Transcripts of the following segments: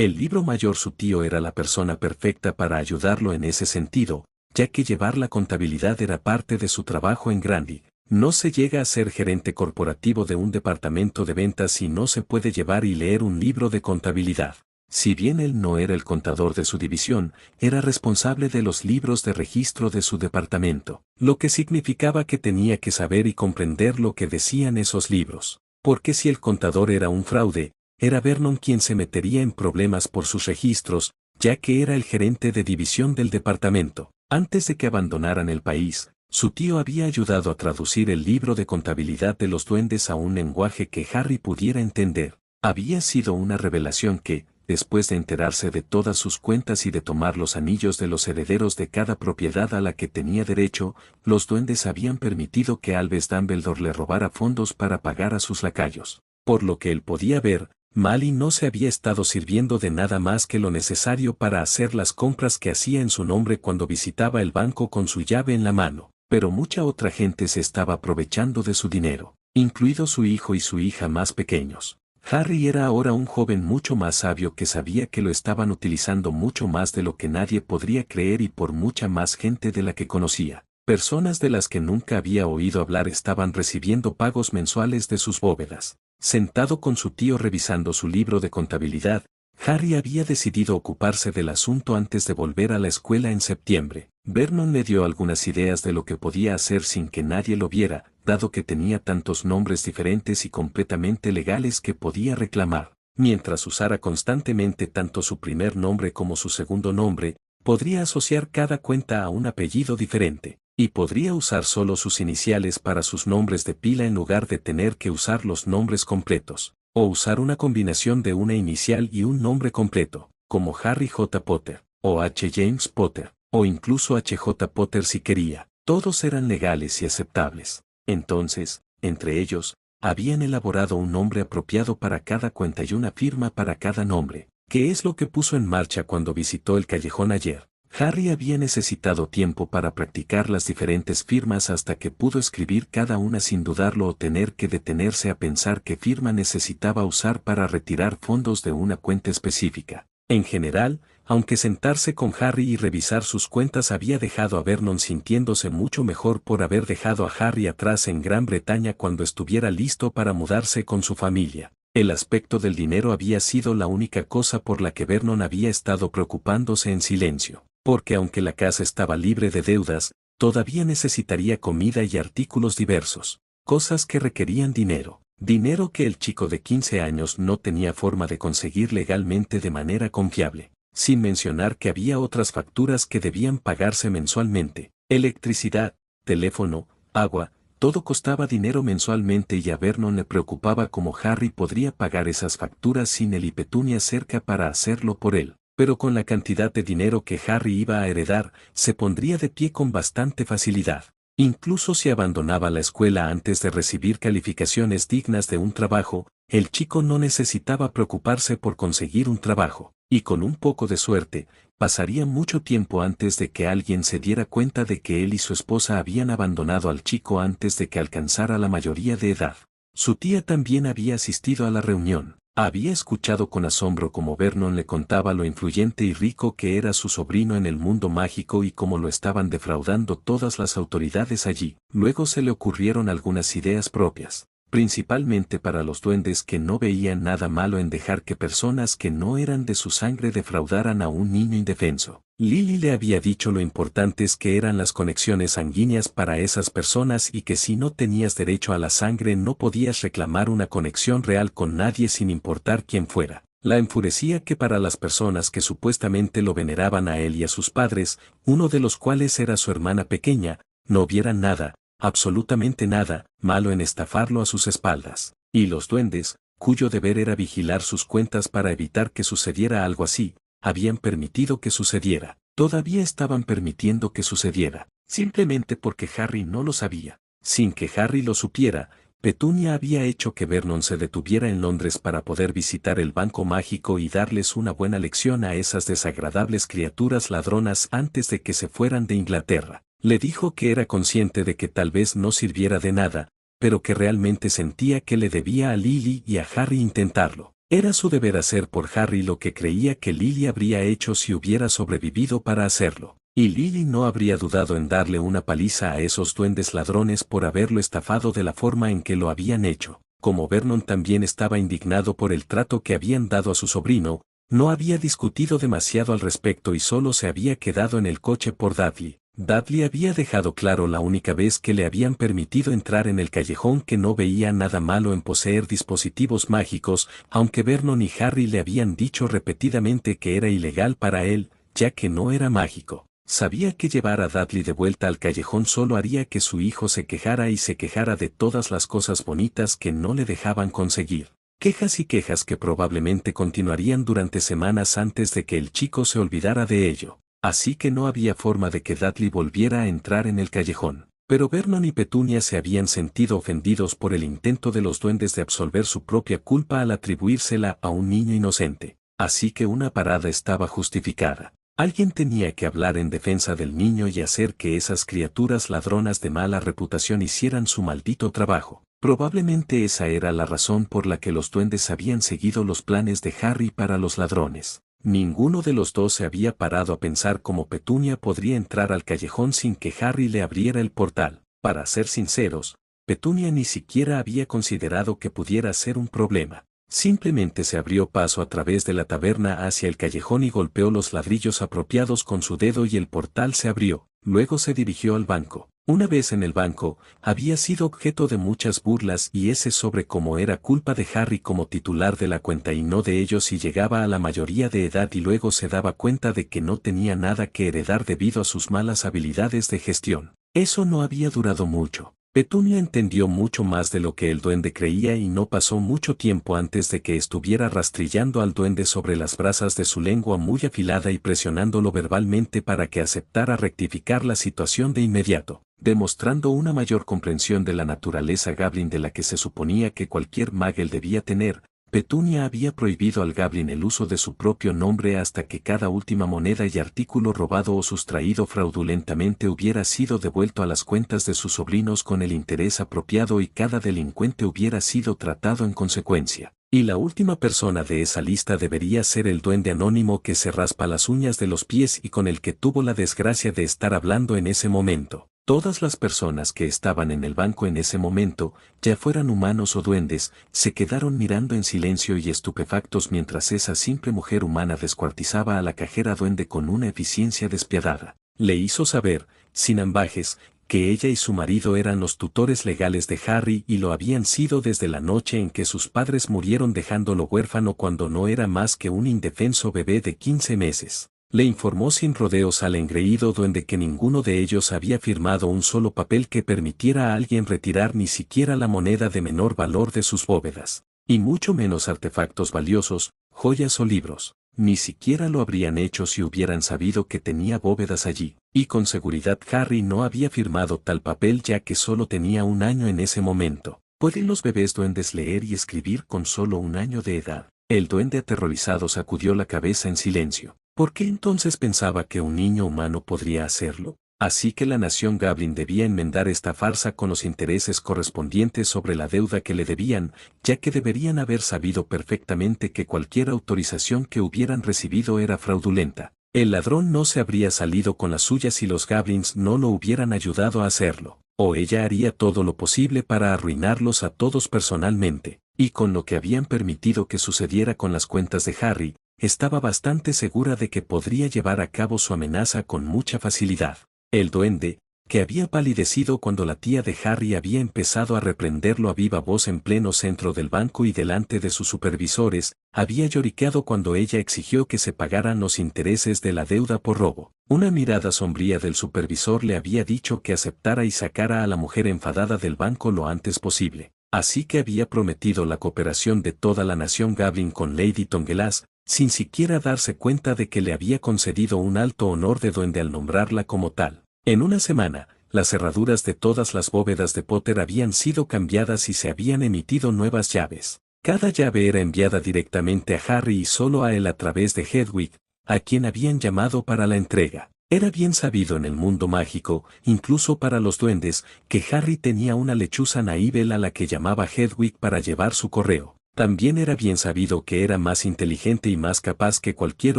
El libro mayor, su tío, era la persona perfecta para ayudarlo en ese sentido, ya que llevar la contabilidad era parte de su trabajo en Granby. No se llega a ser gerente corporativo de un departamento de ventas si no se puede llevar y leer un libro de contabilidad. Si bien él no era el contador de su división, era responsable de los libros de registro de su departamento, lo que significaba que tenía que saber y comprender lo que decían esos libros. Porque si el contador era un fraude, era Vernon quien se metería en problemas por sus registros, ya que era el gerente de división del departamento. Antes de que abandonaran el país, su tío había ayudado a traducir el libro de contabilidad de los duendes a un lenguaje que Harry pudiera entender. Había sido una revelación que, después de enterarse de todas sus cuentas y de tomar los anillos de los herederos de cada propiedad a la que tenía derecho, los duendes habían permitido que Albus Dumbledore le robara fondos para pagar a sus lacayos. Por lo que él podía ver, Mally no se había estado sirviendo de nada más que lo necesario para hacer las compras que hacía en su nombre cuando visitaba el banco con su llave en la mano, pero mucha otra gente se estaba aprovechando de su dinero, incluido su hijo y su hija más pequeños. Harry era ahora un joven mucho más sabio que sabía que lo estaban utilizando mucho más de lo que nadie podría creer y por mucha más gente de la que conocía. Personas de las que nunca había oído hablar estaban recibiendo pagos mensuales de sus bóvedas. Sentado con su tío revisando su libro de contabilidad, Harry había decidido ocuparse del asunto antes de volver a la escuela en septiembre. Vernon le dio algunas ideas de lo que podía hacer sin que nadie lo viera, dado que tenía tantos nombres diferentes y completamente legales que podía reclamar. Mientras usara constantemente tanto su primer nombre como su segundo nombre, podría asociar cada cuenta a un apellido diferente, y podría usar solo sus iniciales para sus nombres de pila en lugar de tener que usar los nombres completos, o usar una combinación de una inicial y un nombre completo, como Harry J. Potter, o H. James Potter, o incluso H. J. Potter si quería. Todos eran legales y aceptables. Entonces, entre ellos, habían elaborado un nombre apropiado para cada cuenta y una firma para cada nombre, que es lo que puso en marcha cuando visitó el callejón ayer. Harry había necesitado tiempo para practicar las diferentes firmas hasta que pudo escribir cada una sin dudarlo o tener que detenerse a pensar qué firma necesitaba usar para retirar fondos de una cuenta específica. En general, aunque sentarse con Harry y revisar sus cuentas había dejado a Vernon sintiéndose mucho mejor por haber dejado a Harry atrás en Gran Bretaña cuando estuviera listo para mudarse con su familia. El aspecto del dinero había sido la única cosa por la que Vernon había estado preocupándose en silencio. Porque aunque la casa estaba libre de deudas, todavía necesitaría comida y artículos diversos, cosas que requerían dinero, dinero que el chico de 15 años no tenía forma de conseguir legalmente de manera confiable, sin mencionar que había otras facturas que debían pagarse mensualmente, electricidad, teléfono, agua, todo costaba dinero mensualmente y a Vernon le preocupaba cómo Harry podría pagar esas facturas sin él y Petunia cerca para hacerlo por él. Pero con la cantidad de dinero que Harry iba a heredar, se pondría de pie con bastante facilidad. Incluso si abandonaba la escuela antes de recibir calificaciones dignas de un trabajo, el chico no necesitaba preocuparse por conseguir un trabajo, y con un poco de suerte, pasaría mucho tiempo antes de que alguien se diera cuenta de que él y su esposa habían abandonado al chico antes de que alcanzara la mayoría de edad. Su tía también había asistido a la reunión. Había escuchado con asombro cómo Vernon le contaba lo influyente y rico que era su sobrino en el mundo mágico y cómo lo estaban defraudando todas las autoridades allí. Luego se le ocurrieron algunas ideas propias, principalmente para los duendes que no veían nada malo en dejar que personas que no eran de su sangre defraudaran a un niño indefenso. Lily le había dicho lo importantes que eran las conexiones sanguíneas para esas personas y que si no tenías derecho a la sangre no podías reclamar una conexión real con nadie sin importar quién fuera. La enfurecía que para las personas que supuestamente lo veneraban a él y a sus padres, uno de los cuales era su hermana pequeña, no vieran nada, absolutamente nada, malo en estafarlo a sus espaldas. Y los duendes, cuyo deber era vigilar sus cuentas para evitar que sucediera algo así, habían permitido que sucediera. Todavía estaban permitiendo que sucediera, simplemente porque Harry no lo sabía. Sin que Harry lo supiera, Petunia había hecho que Vernon se detuviera en Londres para poder visitar el banco mágico y darles una buena lección a esas desagradables criaturas ladronas antes de que se fueran de Inglaterra. Le dijo que era consciente de que tal vez no sirviera de nada, pero que realmente sentía que le debía a Lily y a Harry intentarlo. Era su deber hacer por Harry lo que creía que Lily habría hecho si hubiera sobrevivido para hacerlo. Y Lily no habría dudado en darle una paliza a esos duendes ladrones por haberlo estafado de la forma en que lo habían hecho. Como Vernon también estaba indignado por el trato que habían dado a su sobrino, no había discutido demasiado al respecto y solo se había quedado en el coche por Dudley. Dudley había dejado claro la única vez que le habían permitido entrar en el callejón que no veía nada malo en poseer dispositivos mágicos, aunque Vernon y Harry le habían dicho repetidamente que era ilegal para él, ya que no era mágico. Sabía que llevar a Dudley de vuelta al callejón solo haría que su hijo se quejara y se quejara de todas las cosas bonitas que no le dejaban conseguir. Quejas y quejas que probablemente continuarían durante semanas antes de que el chico se olvidara de ello. Así que no había forma de que Dudley volviera a entrar en el callejón. Pero Vernon y Petunia se habían sentido ofendidos por el intento de los duendes de absolver su propia culpa al atribuírsela a un niño inocente. Así que una parada estaba justificada. Alguien tenía que hablar en defensa del niño y hacer que esas criaturas ladronas de mala reputación hicieran su maldito trabajo. Probablemente esa era la razón por la que los duendes habían seguido los planes de Harry para los ladrones. Ninguno de los dos se había parado a pensar cómo Petunia podría entrar al callejón sin que Harry le abriera el portal. Para ser sinceros, Petunia ni siquiera había considerado que pudiera ser un problema. Simplemente se abrió paso a través de la taberna hacia el callejón y golpeó los ladrillos apropiados con su dedo y el portal se abrió. Luego se dirigió al banco. Una vez en el banco, había sido objeto de muchas burlas y ese sobre cómo era culpa de Harry como titular de la cuenta y no de ellos si llegaba a la mayoría de edad y luego se daba cuenta de que no tenía nada que heredar debido a sus malas habilidades de gestión. Eso no había durado mucho. Petunia entendió mucho más de lo que el duende creía y no pasó mucho tiempo antes de que estuviera rastrillando al duende sobre las brasas de su lengua muy afilada y presionándolo verbalmente para que aceptara rectificar la situación de inmediato, demostrando una mayor comprensión de la naturaleza Goblin de la que se suponía que cualquier Muggle debía tener. Petunia había prohibido al Goblin el uso de su propio nombre hasta que cada última moneda y artículo robado o sustraído fraudulentamente hubiera sido devuelto a las cuentas de sus sobrinos con el interés apropiado y cada delincuente hubiera sido tratado en consecuencia. Y la última persona de esa lista debería ser el duende anónimo que se raspa las uñas de los pies y con el que tuvo la desgracia de estar hablando en ese momento. Todas las personas que estaban en el banco en ese momento, ya fueran humanos o duendes, se quedaron mirando en silencio y estupefactos mientras esa simple mujer humana descuartizaba a la cajera duende con una eficiencia despiadada. Le hizo saber, sin ambajes, que ella y su marido eran los tutores legales de Harry y lo habían sido desde la noche en que sus padres murieron dejándolo huérfano cuando no era más que un indefenso bebé de 15 meses. Le informó sin rodeos al engreído duende que ninguno de ellos había firmado un solo papel que permitiera a alguien retirar ni siquiera la moneda de menor valor de sus bóvedas, y mucho menos artefactos valiosos, joyas o libros. Ni siquiera lo habrían hecho si hubieran sabido que tenía bóvedas allí, y con seguridad Harry no había firmado tal papel ya que solo tenía un año en ese momento. ¿Pueden los bebés duendes leer y escribir con solo un año de edad? El duende aterrorizado sacudió la cabeza en silencio. ¿Por qué entonces pensaba que un niño humano podría hacerlo? Así que la nación Goblin debía enmendar esta farsa con los intereses correspondientes sobre la deuda que le debían, ya que deberían haber sabido perfectamente que cualquier autorización que hubieran recibido era fraudulenta. El ladrón no se habría salido con las suyas si los Goblins no lo hubieran ayudado a hacerlo, o ella haría todo lo posible para arruinarlos a todos personalmente, y con lo que habían permitido que sucediera con las cuentas de Harry, estaba bastante segura de que podría llevar a cabo su amenaza con mucha facilidad. El duende, que había palidecido cuando la tía de Harry había empezado a reprenderlo a viva voz en pleno centro del banco y delante de sus supervisores, había lloriqueado cuando ella exigió que se pagaran los intereses de la deuda por robo. Una mirada sombría del supervisor le había dicho que aceptara y sacara a la mujer enfadada del banco lo antes posible. Así que había prometido la cooperación de toda la nación Goblin con Lady Tongelas, sin siquiera darse cuenta de que le había concedido un alto honor de duende al nombrarla como tal. En una semana, las cerraduras de todas las bóvedas de Potter habían sido cambiadas y se habían emitido nuevas llaves. Cada llave era enviada directamente a Harry y solo a él a través de Hedwig, a quien habían llamado para la entrega. Era bien sabido en el mundo mágico, incluso para los duendes, que Harry tenía una lechuza Naibel a la que llamaba Hedwig para llevar su correo. También era bien sabido que era más inteligente y más capaz que cualquier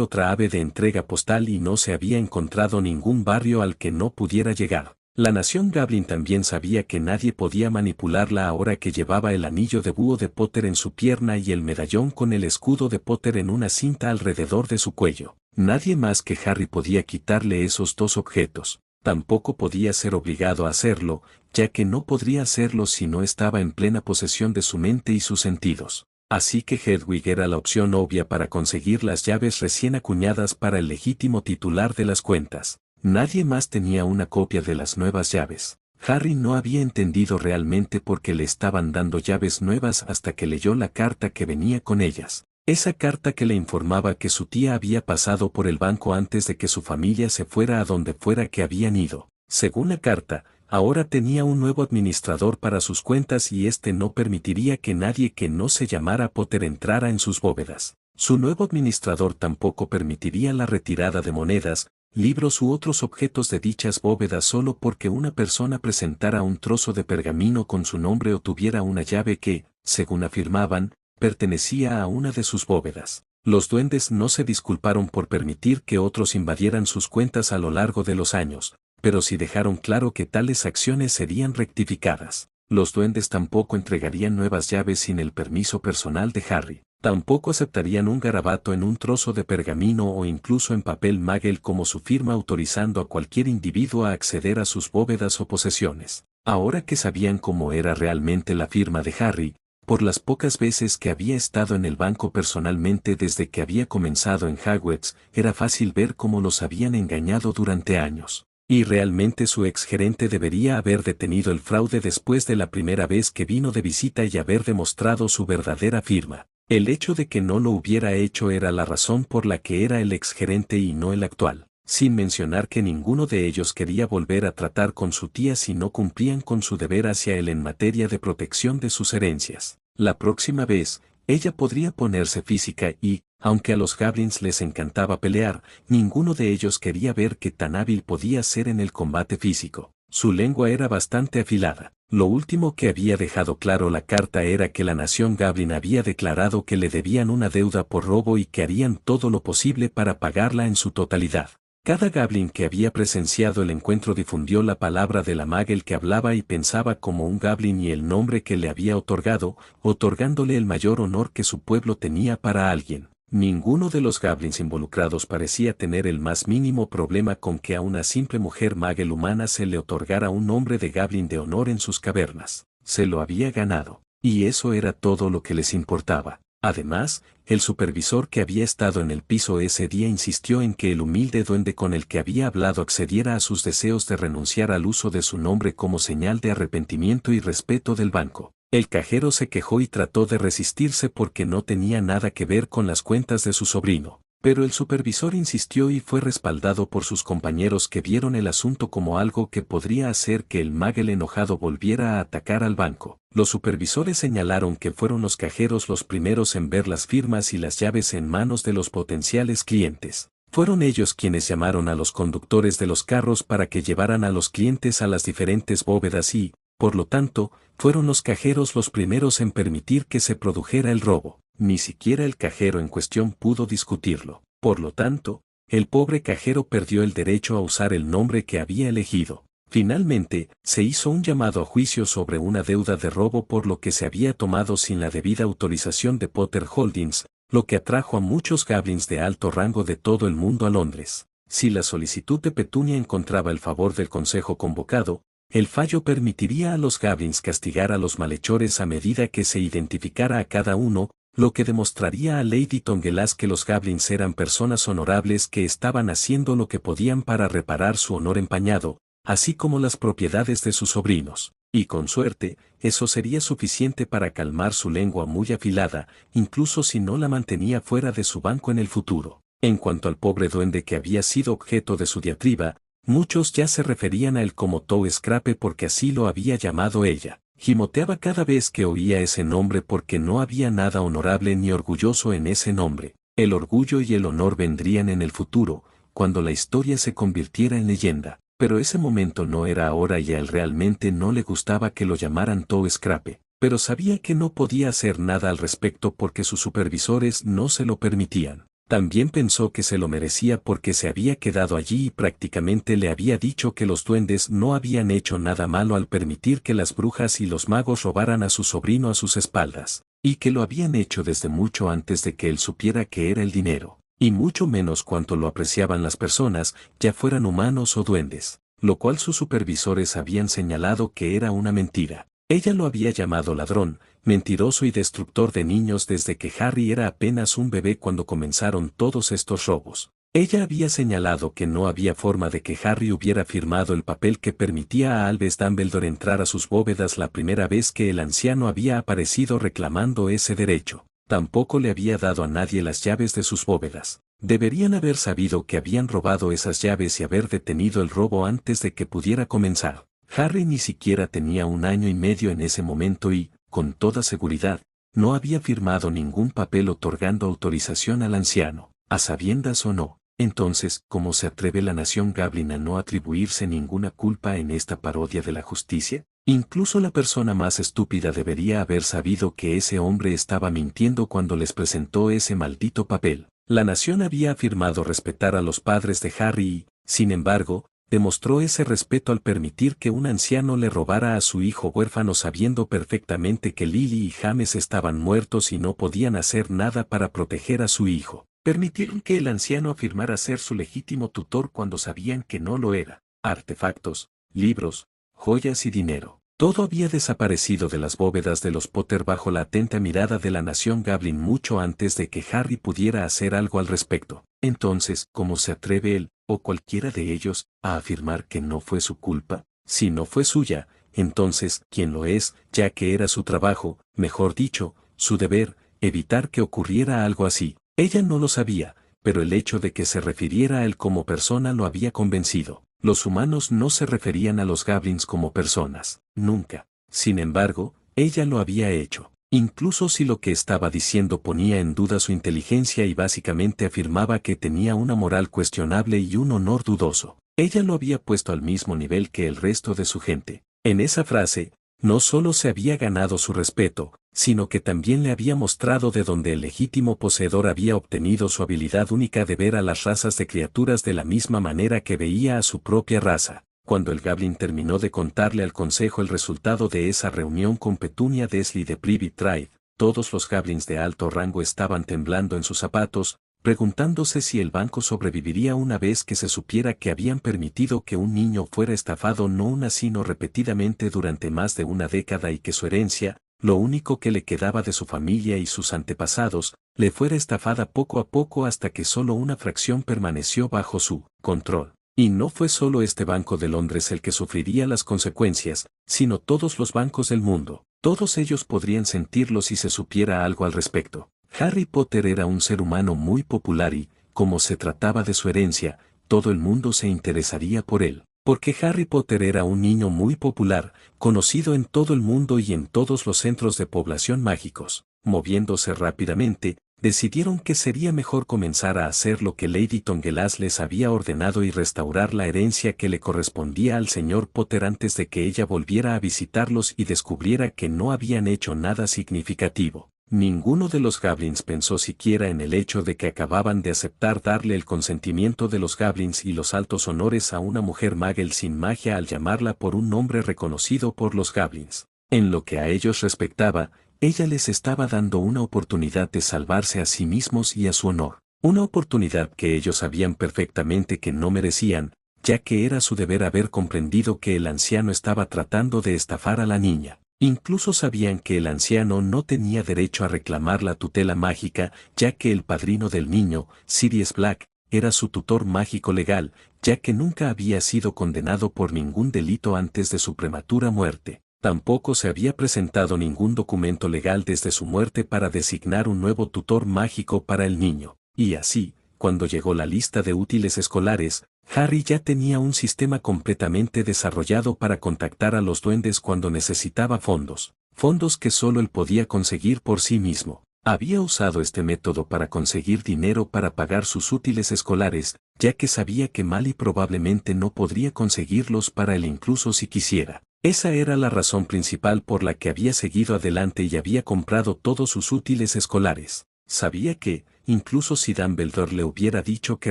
otra ave de entrega postal y no se había encontrado ningún barrio al que no pudiera llegar. La nación Goblin también sabía que nadie podía manipularla ahora que llevaba el anillo de búho de Potter en su pierna y el medallón con el escudo de Potter en una cinta alrededor de su cuello. Nadie más que Harry podía quitarle esos dos objetos. Tampoco podía ser obligado a hacerlo, ya que no podría hacerlo si no estaba en plena posesión de su mente y sus sentidos. Así que Hedwig era la opción obvia para conseguir las llaves recién acuñadas para el legítimo titular de las cuentas. Nadie más tenía una copia de las nuevas llaves. Harry no había entendido realmente por qué le estaban dando llaves nuevas hasta que leyó la carta que venía con ellas. Esa carta que le informaba que su tía había pasado por el banco antes de que su familia se fuera a donde fuera que habían ido. Según la carta, ahora tenía un nuevo administrador para sus cuentas y este no permitiría que nadie que no se llamara Potter entrara en sus bóvedas. Su nuevo administrador tampoco permitiría la retirada de monedas, libros u otros objetos de dichas bóvedas solo porque una persona presentara un trozo de pergamino con su nombre o tuviera una llave que, según afirmaban, pertenecía a una de sus bóvedas. Los duendes no se disculparon por permitir que otros invadieran sus cuentas a lo largo de los años, pero sí dejaron claro que tales acciones serían rectificadas. Los duendes tampoco entregarían nuevas llaves sin el permiso personal de Harry. Tampoco aceptarían un garabato en un trozo de pergamino o incluso en papel Magel como su firma autorizando a cualquier individuo a acceder a sus bóvedas o posesiones. Ahora que sabían cómo era realmente la firma de Harry, por las pocas veces que había estado en el banco personalmente desde que había comenzado en Hogwarts, era fácil ver cómo los habían engañado durante años. Y realmente su exgerente debería haber detenido el fraude después de la primera vez que vino de visita y haber demostrado su verdadera firma. El hecho de que no lo hubiera hecho era la razón por la que era el exgerente y no el actual, sin mencionar que ninguno de ellos quería volver a tratar con su tía si no cumplían con su deber hacia él en materia de protección de sus herencias. La próxima vez, ella podría ponerse física y, aunque a los Goblins les encantaba pelear, ninguno de ellos quería ver qué tan hábil podía ser en el combate físico. Su lengua era bastante afilada. Lo último que había dejado claro la carta era que la nación Goblin había declarado que le debían una deuda por robo y que harían todo lo posible para pagarla en su totalidad. Cada Goblin que había presenciado el encuentro difundió la palabra de la Magel que hablaba y pensaba como un Goblin y el nombre que le había otorgado, otorgándole el mayor honor que su pueblo tenía para alguien. Ninguno de los Goblins involucrados parecía tener el más mínimo problema con que a una simple mujer Magel humana se le otorgara un nombre de Goblin de honor en sus cavernas. Se lo había ganado, y eso era todo lo que les importaba. Además, el supervisor que había estado en el piso ese día insistió en que el humilde duende con el que había hablado accediera a sus deseos de renunciar al uso de su nombre como señal de arrepentimiento y respeto del banco. El cajero se quejó y trató de resistirse porque no tenía nada que ver con las cuentas de su sobrino, pero el supervisor insistió y fue respaldado por sus compañeros que vieron el asunto como algo que podría hacer que el Magel enojado volviera a atacar al banco. Los supervisores señalaron que fueron los cajeros los primeros en ver las firmas y las llaves en manos de los potenciales clientes. Fueron ellos quienes llamaron a los conductores de los carros para que llevaran a los clientes a las diferentes bóvedas y, por lo tanto, fueron los cajeros los primeros en permitir que se produjera el robo. Ni siquiera el cajero en cuestión pudo discutirlo. Por lo tanto, el pobre cajero perdió el derecho a usar el nombre que había elegido. Finalmente, se hizo un llamado a juicio sobre una deuda de robo por lo que se había tomado sin la debida autorización de Potter Holdings, lo que atrajo a muchos Goblins de alto rango de todo el mundo a Londres. Si la solicitud de Petunia encontraba el favor del consejo convocado, el fallo permitiría a los Goblins castigar a los malhechores a medida que se identificara a cada uno, lo que demostraría a Lady Tongelas que los Goblins eran personas honorables que estaban haciendo lo que podían para reparar su honor empañado, así como las propiedades de sus sobrinos. Y con suerte, eso sería suficiente para calmar su lengua muy afilada, incluso si no la mantenía fuera de su banco en el futuro. En cuanto al pobre duende que había sido objeto de su diatriba, muchos ya se referían a él como Toe Scrape porque así lo había llamado ella. Gimoteaba cada vez que oía ese nombre porque no había nada honorable ni orgulloso en ese nombre. El orgullo y el honor vendrían en el futuro, cuando la historia se convirtiera en leyenda. Pero ese momento no era ahora y a él realmente no le gustaba que lo llamaran Toe Scrape. pero sabía que no podía hacer nada al respecto porque sus supervisores no se lo permitían. También pensó que se lo merecía porque se había quedado allí y prácticamente le había dicho que los duendes no habían hecho nada malo al permitir que las brujas y los magos robaran a su sobrino a sus espaldas, y que lo habían hecho desde mucho antes de que él supiera que era el dinero, y mucho menos cuanto lo apreciaban las personas, ya fueran humanos o duendes, lo cual sus supervisores habían señalado que era una mentira. Ella lo había llamado ladrón, mentiroso y destructor de niños desde que Harry era apenas un bebé cuando comenzaron todos estos robos. Ella había señalado que no había forma de que Harry hubiera firmado el papel que permitía a Albus Dumbledore entrar a sus bóvedas la primera vez que el anciano había aparecido reclamando ese derecho. Tampoco le había dado a nadie las llaves de sus bóvedas. Deberían haber sabido que habían robado esas llaves y haber detenido el robo antes de que pudiera comenzar. Harry ni siquiera tenía 1 año y medio en ese momento y, con toda seguridad, no había firmado ningún papel otorgando autorización al anciano, a sabiendas o no. Entonces, ¿cómo se atreve la nación Goblin a no atribuirse ninguna culpa en esta parodia de la justicia? Incluso la persona más estúpida debería haber sabido que ese hombre estaba mintiendo cuando les presentó ese maldito papel. La nación había afirmado respetar a los padres de Harry y, sin embargo, demostró ese respeto al permitir que un anciano le robara a su hijo huérfano sabiendo perfectamente que Lily y James estaban muertos y no podían hacer nada para proteger a su hijo. Permitieron que el anciano afirmara ser su legítimo tutor cuando sabían que no lo era. Artefactos, libros, joyas y dinero. Todo había desaparecido de las bóvedas de los Potter bajo la atenta mirada de la nación Goblin mucho antes de que Harry pudiera hacer algo al respecto. Entonces, ¿cómo se atreve él, o cualquiera de ellos, a afirmar que no fue su culpa? Si no fue suya, entonces, ¿quién lo es? Ya que era su trabajo, mejor dicho, su deber, evitar que ocurriera algo así. Ella no lo sabía, pero el hecho de que se refiriera a él como persona lo había convencido. Los humanos no se referían a los goblins como personas, nunca. Sin embargo, ella lo había hecho. Incluso si lo que estaba diciendo ponía en duda su inteligencia y básicamente afirmaba que tenía una moral cuestionable y un honor dudoso, ella lo había puesto al mismo nivel que el resto de su gente. En esa frase, no solo se había ganado su respeto, sino que también le había mostrado de dónde el legítimo poseedor había obtenido su habilidad única de ver a las razas de criaturas de la misma manera que veía a su propia raza. Cuando el Goblin terminó de contarle al consejo el resultado de esa reunión con Petunia Dursley de Privet Drive, todos los Goblins de alto rango estaban temblando en sus zapatos, preguntándose si el banco sobreviviría una vez que se supiera que habían permitido que un niño fuera estafado no una sino repetidamente durante más de una década y que su herencia, lo único que le quedaba de su familia y sus antepasados, le fuera estafada poco a poco hasta que solo una fracción permaneció bajo su control. Y no fue solo este Banco de Londres el que sufriría las consecuencias, sino todos los bancos del mundo. Todos ellos podrían sentirlo si se supiera algo al respecto. Harry Potter era un ser humano muy popular y, como se trataba de su herencia, todo el mundo se interesaría por él. Porque Harry Potter era un niño muy popular, conocido en todo el mundo y en todos los centros de población mágicos. Moviéndose rápidamente, decidieron que sería mejor comenzar a hacer lo que Lady Tongelas les había ordenado y restaurar la herencia que le correspondía al señor Potter antes de que ella volviera a visitarlos y descubriera que no habían hecho nada significativo. Ninguno de los Goblins pensó siquiera en el hecho de que acababan de aceptar darle el consentimiento de los Goblins y los altos honores a una mujer Muggle sin magia al llamarla por un nombre reconocido por los Goblins. En lo que a ellos respectaba, ella les estaba dando una oportunidad de salvarse a sí mismos y a su honor. Una oportunidad que ellos sabían perfectamente que no merecían, ya que era su deber haber comprendido que el anciano estaba tratando de estafar a la niña. Incluso sabían que el anciano no tenía derecho a reclamar la tutela mágica, ya que el padrino del niño, Sirius Black, era su tutor mágico legal, ya que nunca había sido condenado por ningún delito antes de su prematura muerte. Tampoco se había presentado ningún documento legal desde su muerte para designar un nuevo tutor mágico para el niño. Y así, cuando llegó la lista de útiles escolares, Harry ya tenía un sistema completamente desarrollado para contactar a los duendes cuando necesitaba fondos, fondos que solo él podía conseguir por sí mismo. Había usado este método para conseguir dinero para pagar sus útiles escolares, ya que sabía que Mally probablemente no podría conseguirlos para él incluso si quisiera. Esa era la razón principal por la que había seguido adelante y había comprado todos sus útiles escolares. Sabía que, incluso si Dumbledore le hubiera dicho que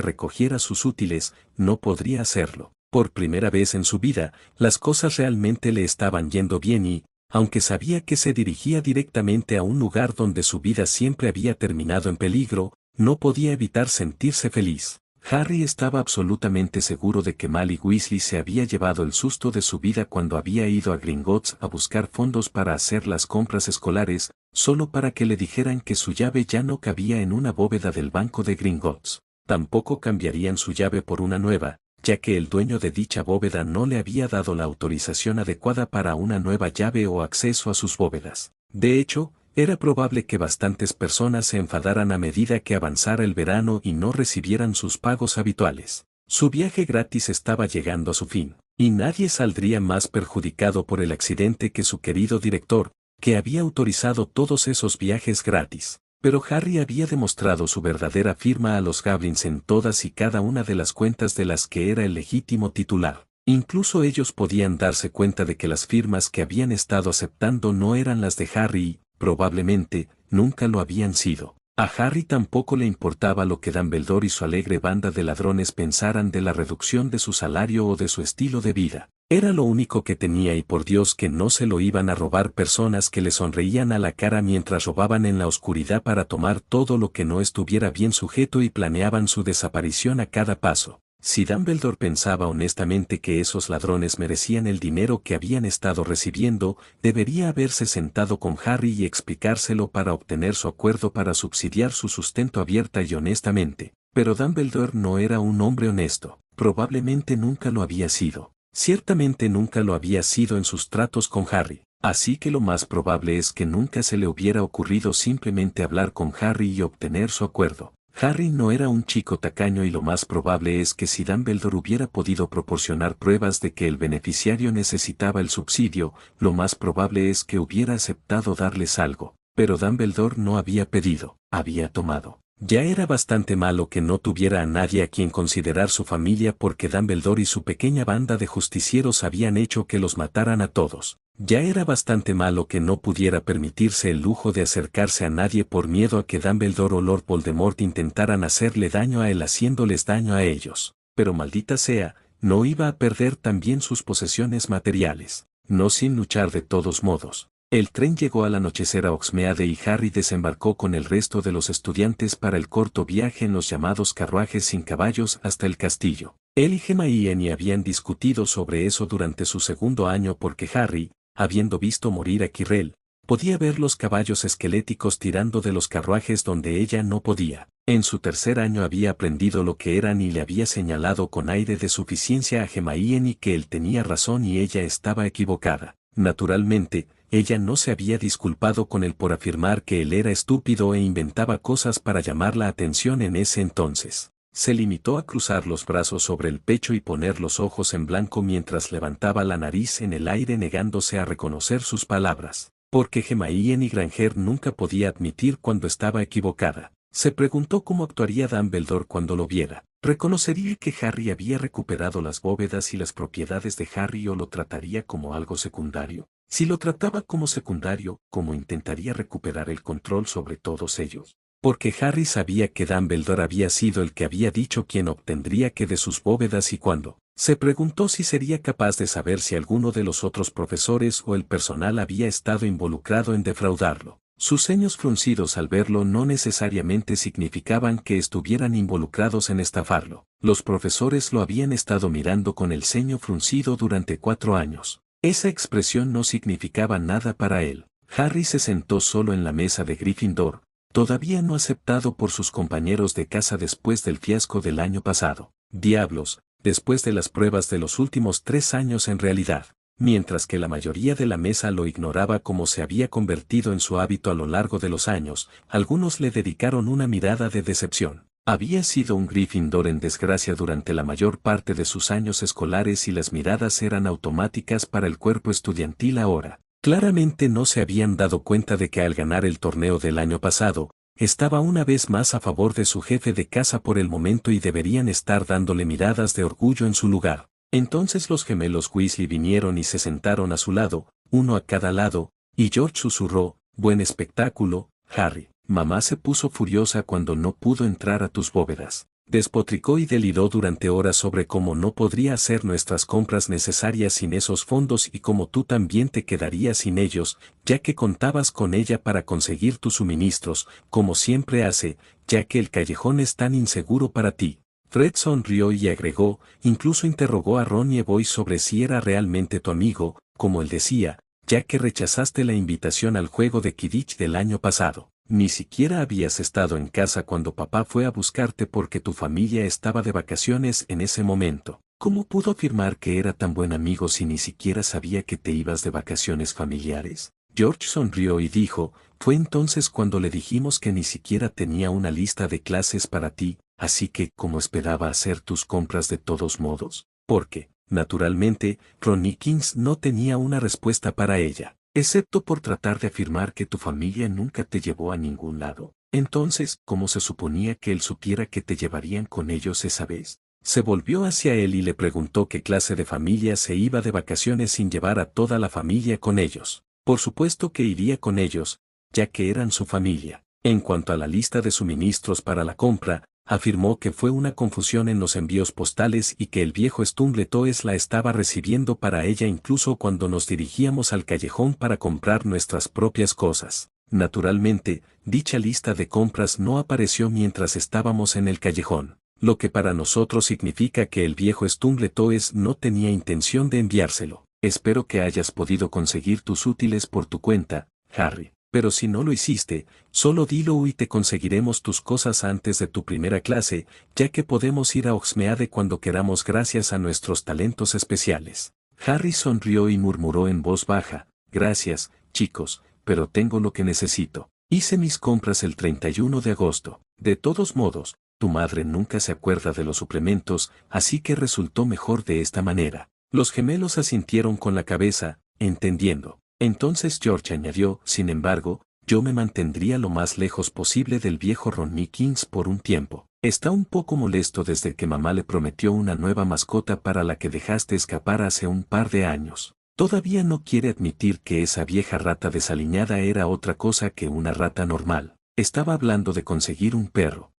recogiera sus útiles, no podría hacerlo. Por primera vez en su vida, las cosas realmente le estaban yendo bien y, aunque sabía que se dirigía directamente a un lugar donde su vida siempre había terminado en peligro, no podía evitar sentirse feliz. Harry estaba absolutamente seguro de que Molly Weasley se había llevado el susto de su vida cuando había ido a Gringotts a buscar fondos para hacer las compras escolares, solo para que le dijeran que su llave ya no cabía en una bóveda del banco de Gringotts. Tampoco cambiarían su llave por una nueva, ya que el dueño de dicha bóveda no le había dado la autorización adecuada para una nueva llave o acceso a sus bóvedas. De hecho, era probable que bastantes personas se enfadaran a medida que avanzara el verano y no recibieran sus pagos habituales. Su viaje gratis estaba llegando a su fin, y nadie saldría más perjudicado por el accidente que su querido director, que había autorizado todos esos viajes gratis. Pero Harry había demostrado su verdadera firma a los Goblins en todas y cada una de las cuentas de las que era el legítimo titular. Incluso ellos podían darse cuenta de que las firmas que habían estado aceptando no eran las de Harry y, probablemente, nunca lo habían sido. A Harry tampoco le importaba lo que Dumbledore y su alegre banda de ladrones pensaran de la reducción de su salario o de su estilo de vida. Era lo único que tenía y por Dios que no se lo iban a robar personas que le sonreían a la cara mientras robaban en la oscuridad para tomar todo lo que no estuviera bien sujeto y planeaban su desaparición a cada paso. Si Dumbledore pensaba honestamente que esos ladrones merecían el dinero que habían estado recibiendo, debería haberse sentado con Harry y explicárselo para obtener su acuerdo para subsidiar su sustento abierta y honestamente. Pero Dumbledore no era un hombre honesto, probablemente nunca lo había sido. Ciertamente nunca lo había sido en sus tratos con Harry, así que lo más probable es que nunca se le hubiera ocurrido simplemente hablar con Harry y obtener su acuerdo. Harry no era un chico tacaño y lo más probable es que si Dumbledore hubiera podido proporcionar pruebas de que el beneficiario necesitaba el subsidio, lo más probable es que hubiera aceptado darles algo. Pero Dumbledore no había pedido, había tomado. Ya era bastante malo que no tuviera a nadie a quien considerar su familia porque Dumbledore y su pequeña banda de justicieros habían hecho que los mataran a todos. Ya era bastante malo que no pudiera permitirse el lujo de acercarse a nadie por miedo a que Dumbledore o Lord Voldemort intentaran hacerle daño a él haciéndoles daño a ellos. Pero maldita sea, no iba a perder también sus posesiones materiales. No sin luchar de todos modos. El tren llegó al anochecer a Hogsmeade y Harry desembarcó con el resto de los estudiantes para el corto viaje en los llamados carruajes sin caballos hasta el castillo. Él y Hermione habían discutido sobre eso durante su segundo año porque Harry, habiendo visto morir a Quirrell, podía ver los caballos esqueléticos tirando de los carruajes donde ella no podía. En su tercer año había aprendido lo que eran y le había señalado con aire de suficiencia a Hermione que él tenía razón y ella estaba equivocada. Naturalmente, ella no se había disculpado con él por afirmar que él era estúpido e inventaba cosas para llamar la atención en ese entonces. Se limitó a cruzar los brazos sobre el pecho y poner los ojos en blanco mientras levantaba la nariz en el aire negándose a reconocer sus palabras. Porque Hermione Granger nunca podía admitir cuando estaba equivocada. Se preguntó cómo actuaría Dumbledore cuando lo viera. ¿Reconocería que Harry había recuperado las bóvedas y las propiedades de Harry o lo trataría como algo secundario? Si lo trataba como secundario, ¿cómo intentaría recuperar el control sobre todos ellos? Porque Harry sabía que Dumbledore había sido el que había dicho quién obtendría qué de sus bóvedas y cuándo. Se preguntó si sería capaz de saber si alguno de los otros profesores o el personal había estado involucrado en defraudarlo. Sus ceños fruncidos al verlo no necesariamente significaban que estuvieran involucrados en estafarlo. Los profesores lo habían estado mirando con el ceño fruncido durante 4 años. Esa expresión no significaba nada para él. Harry se sentó solo en la mesa de Gryffindor, todavía no aceptado por sus compañeros de casa después del fiasco del año pasado. Diablos, después de las pruebas de los últimos 3 años en realidad. Mientras que la mayoría de la mesa lo ignoraba como se había convertido en su hábito a lo largo de los años, algunos le dedicaron una mirada de decepción. Había sido un Gryffindor en desgracia durante la mayor parte de sus años escolares y las miradas eran automáticas para el cuerpo estudiantil ahora. Claramente no se habían dado cuenta de que al ganar el torneo del año pasado, estaba una vez más a favor de su jefe de casa por el momento y deberían estar dándole miradas de orgullo en su lugar. Entonces los gemelos Weasley vinieron y se sentaron a su lado, uno a cada lado, y George susurró, «Buen espectáculo, Harry». Mamá se puso furiosa cuando no pudo entrar a tus bóvedas. Despotricó y deliró durante horas sobre cómo no podría hacer nuestras compras necesarias sin esos fondos y cómo tú también te quedarías sin ellos, ya que contabas con ella para conseguir tus suministros, como siempre hace, ya que el callejón es tan inseguro para ti. Fred sonrió y agregó, incluso interrogó a Ron y Evoy sobre si era realmente tu amigo, como él decía, ya que rechazaste la invitación al juego de Quidditch del año pasado. Ni siquiera habías estado en casa cuando papá fue a buscarte porque tu familia estaba de vacaciones en ese momento. ¿Cómo pudo afirmar que era tan buen amigo si ni siquiera sabía que te ibas de vacaciones familiares? George sonrió y dijo, fue entonces cuando le dijimos que ni siquiera tenía una lista de clases para ti, así que, ¿cómo esperaba hacer tus compras de todos modos? Porque, naturalmente, Ron Kings no tenía una respuesta para ella. Excepto por tratar de afirmar que tu familia nunca te llevó a ningún lado. Entonces, ¿cómo se suponía que él supiera que te llevarían con ellos esa vez? Se volvió hacia él y le preguntó qué clase de familia se iba de vacaciones sin llevar a toda la familia con ellos. Por supuesto que iría con ellos, ya que eran su familia. En cuanto a la lista de suministros para la compra, afirmó que fue una confusión en los envíos postales y que el viejo Stumbletoes la estaba recibiendo para ella incluso cuando nos dirigíamos al callejón para comprar nuestras propias cosas. Naturalmente, dicha lista de compras no apareció mientras estábamos en el callejón, lo que para nosotros significa que el viejo Stumbletoes no tenía intención de enviárselo. Espero que hayas podido conseguir tus útiles por tu cuenta, Harry. Pero si no lo hiciste, solo dilo y te conseguiremos tus cosas antes de tu primera clase, ya que podemos ir a Hogsmeade cuando queramos gracias a nuestros talentos especiales. Harry sonrió y murmuró en voz baja, gracias, chicos, pero tengo lo que necesito. Hice mis compras el 31 de agosto. De todos modos, tu madre nunca se acuerda de los suplementos, así que resultó mejor de esta manera. Los gemelos asintieron con la cabeza, entendiendo. Entonces George añadió, sin embargo, yo me mantendría lo más lejos posible del viejo Ron Kings por un tiempo. Está un poco molesto desde que mamá le prometió una nueva mascota para la que dejaste escapar hace un par de años. Todavía no quiere admitir que esa vieja rata desaliñada era otra cosa que una rata normal. Estaba hablando de conseguir un perro